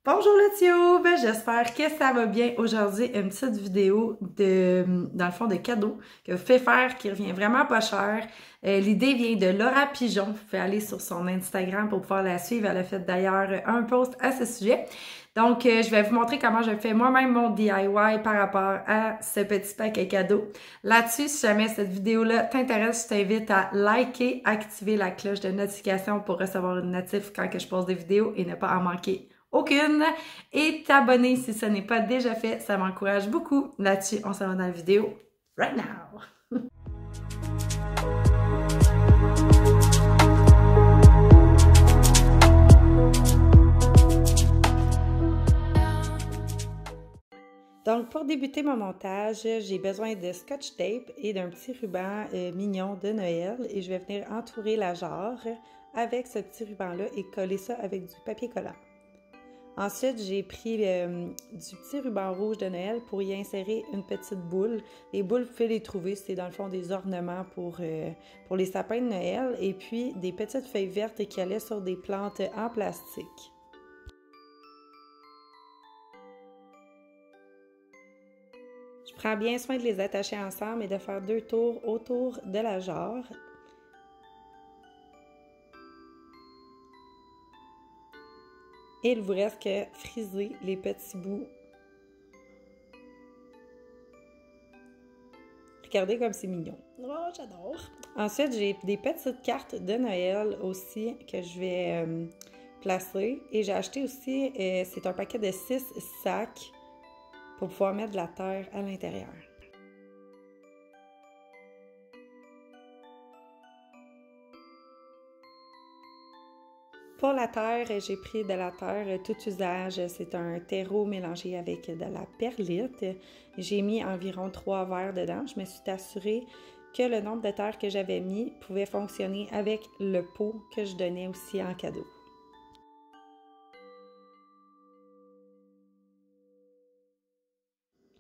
Bonjour le tube, j'espère que ça va bien. Aujourd'hui, une petite vidéo dans le fond, de cadeaux que je fais faire qui revient vraiment pas cher. L'idée vient de Laura Pigeon. Vous pouvez aller sur son Instagram pour pouvoir la suivre. Elle a fait d'ailleurs un post à ce sujet. Donc, je vais vous montrer comment je fais moi-même mon DIY par rapport à ce petit paquet cadeau. Là-dessus, si jamais cette vidéo-là t'intéresse, je t'invite à liker, activer la cloche de notification pour recevoir une notif quand je pose des vidéos et ne pas en manquer aucune, et t'abonner si ce n'est pas déjà fait, ça m'encourage beaucoup. Là-dessus, on s'en va dans la vidéo right now! Donc, pour débuter mon montage, j'ai besoin de scotch tape et d'un petit ruban mignon de Noël, et je vais venir entourer la jarre avec ce petit ruban-là et coller ça avec du papier collant. Ensuite, j'ai pris du petit ruban rouge de Noël pour y insérer une petite boule. Les boules, vous pouvez les trouver, c'est dans le fond des ornements pour les sapins de Noël. Et puis, des petites feuilles vertes qui allaient sur des plantes en plastique. Je prends bien soin de les attacher ensemble et de faire 2 tours autour de la jarre. Et il vous reste que friser les petits bouts. Regardez comme c'est mignon. Oh, j'adore! Ensuite, j'ai des petites cartes de Noël aussi que je vais placer. Et j'ai acheté aussi, c'est un paquet de 6 sacs pour pouvoir mettre de la terre à l'intérieur. Pour la terre, j'ai pris de la terre tout usage. C'est un terreau mélangé avec de la perlite. J'ai mis environ 3 verres dedans. Je me suis assurée que le nombre de terre que j'avais mis pouvait fonctionner avec le pot que je donnais aussi en cadeau.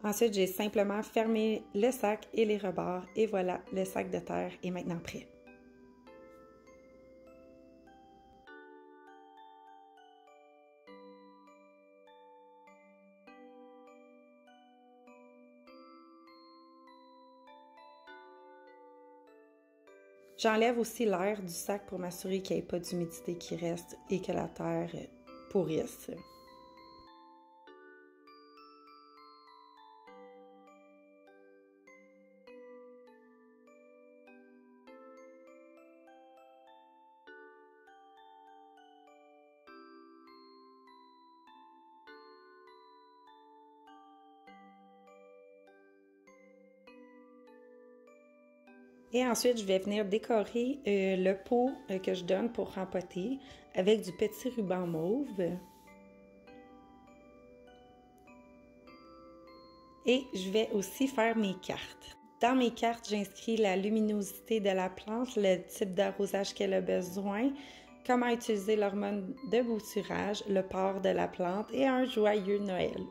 Ensuite, j'ai simplement fermé le sac et les rebords. Et voilà, le sac de terre est maintenant prêt. J'enlève aussi l'air du sac pour m'assurer qu'il n'y ait pas d'humidité qui reste et que la terre pourrisse. Et ensuite, je vais venir décorer le pot que je donne pour rempoter avec du petit ruban mauve. Et je vais aussi faire mes cartes. Dans mes cartes, j'inscris la luminosité de la plante, le type d'arrosage qu'elle a besoin, comment utiliser l'hormone de bouturage, le port de la plante et un joyeux Noël.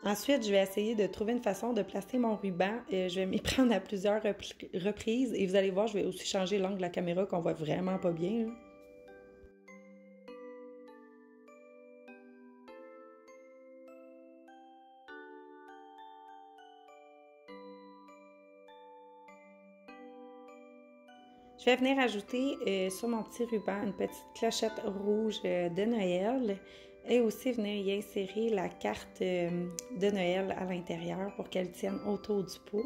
Ensuite, je vais essayer de trouver une façon de placer mon ruban. Je vais m'y prendre à plusieurs reprises et vous allez voir, je vais aussi changer l'angle de la caméra qu'on voit vraiment pas bien, là. Je vais venir ajouter sur mon petit ruban une petite clochette rouge de Noël et aussi venir y insérer la carte de Noël à l'intérieur pour qu'elle tienne autour du pot.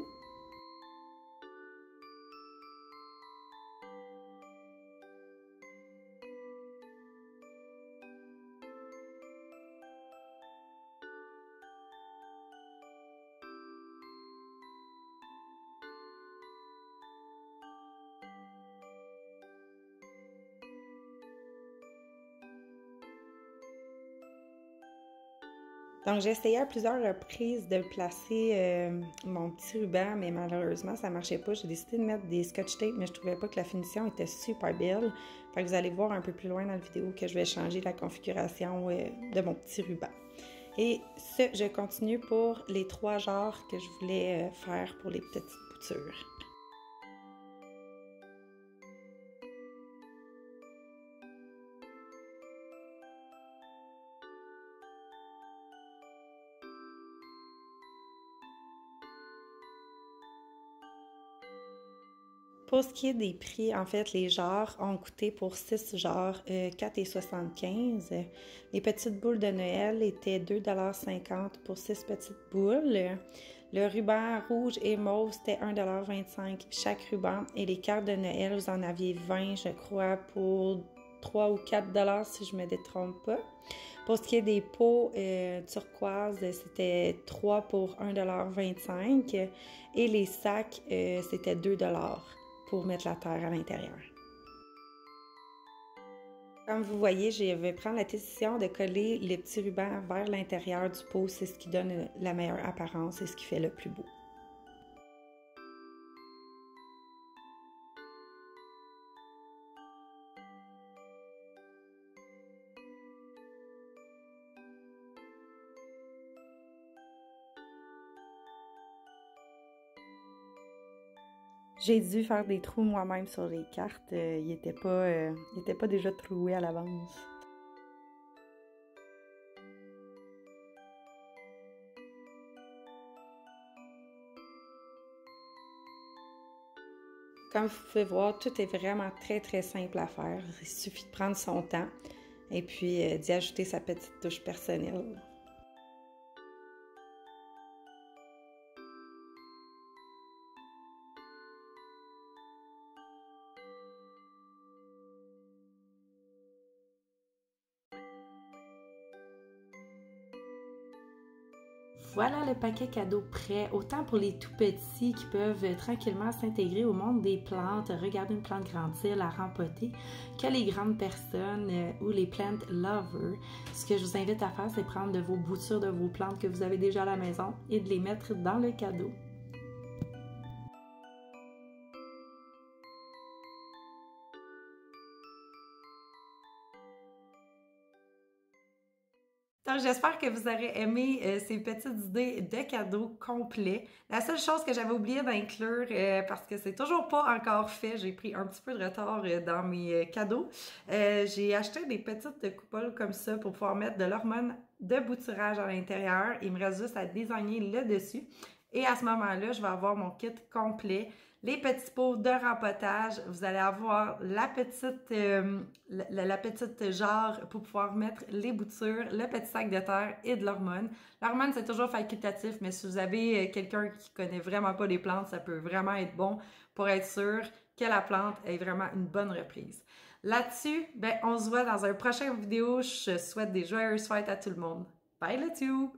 Donc, j'ai essayé à plusieurs reprises de placer mon petit ruban, mais malheureusement, ça ne marchait pas. J'ai décidé de mettre des scotch tape, mais je ne trouvais pas que la finition était super belle. Fait que vous allez voir un peu plus loin dans la vidéo que je vais changer la configuration de mon petit ruban. Et ce, je continue pour les 3 genres que je voulais faire pour les petites boutures. Pour ce qui est des prix, en fait, les genres ont coûté pour 6 genres 4,75 $. Les petites boules de Noël étaient 2,50 $ pour 6 petites boules. Le ruban rouge et mauve, c'était 1,25 $ chaque ruban. Et les cartes de Noël, vous en aviez 20, je crois, pour 3 ou 4 $ si je ne me détrompe pas. Pour ce qui est des pots turquoise, c'était 3 pour 1,25 $ et les sacs, c'était 2 $ pour mettre la terre à l'intérieur. Comme vous voyez, je vais prendre la décision de coller les petits rubans vers l'intérieur du pot. C'est ce qui donne la meilleure apparence et ce qui fait le plus beau. J'ai dû faire des trous moi-même sur les cartes. Ils n'étaient pas déjà troués à l'avance. Comme vous pouvez voir, tout est vraiment très simple à faire. Il suffit de prendre son temps et puis d'y ajouter sa petite touche personnelle. Voilà le paquet cadeau prêt, autant pour les tout petits qui peuvent tranquillement s'intégrer au monde des plantes, regarder une plante grandir, la rempoter, que les grandes personnes ou les plant lovers. Ce que je vous invite à faire, c'est prendre de vos boutures de vos plantes que vous avez déjà à la maison et de les mettre dans le cadeau. Donc, j'espère que vous aurez aimé ces petites idées de cadeaux complets. La seule chose que j'avais oublié d'inclure, parce que c'est toujours pas encore fait, j'ai pris un petit peu de retard dans mes cadeaux, j'ai acheté des petites coupoles comme ça pour pouvoir mettre de l'hormone de bouturage à l'intérieur. Il me reste juste à designer le dessus. Et à ce moment-là, je vais avoir mon kit complet, les petits pots de rempotage. Vous allez avoir la petite jarre pour pouvoir mettre les boutures, le petit sac de terre et de l'hormone. L'hormone, c'est toujours facultatif, mais si vous avez quelqu'un qui connaît vraiment pas les plantes, ça peut vraiment être bon pour être sûr que la plante ait vraiment une bonne reprise. Là-dessus, ben, on se voit dans un prochain vidéo. Je souhaite des joyeuses fêtes à tout le monde. Bye le tube!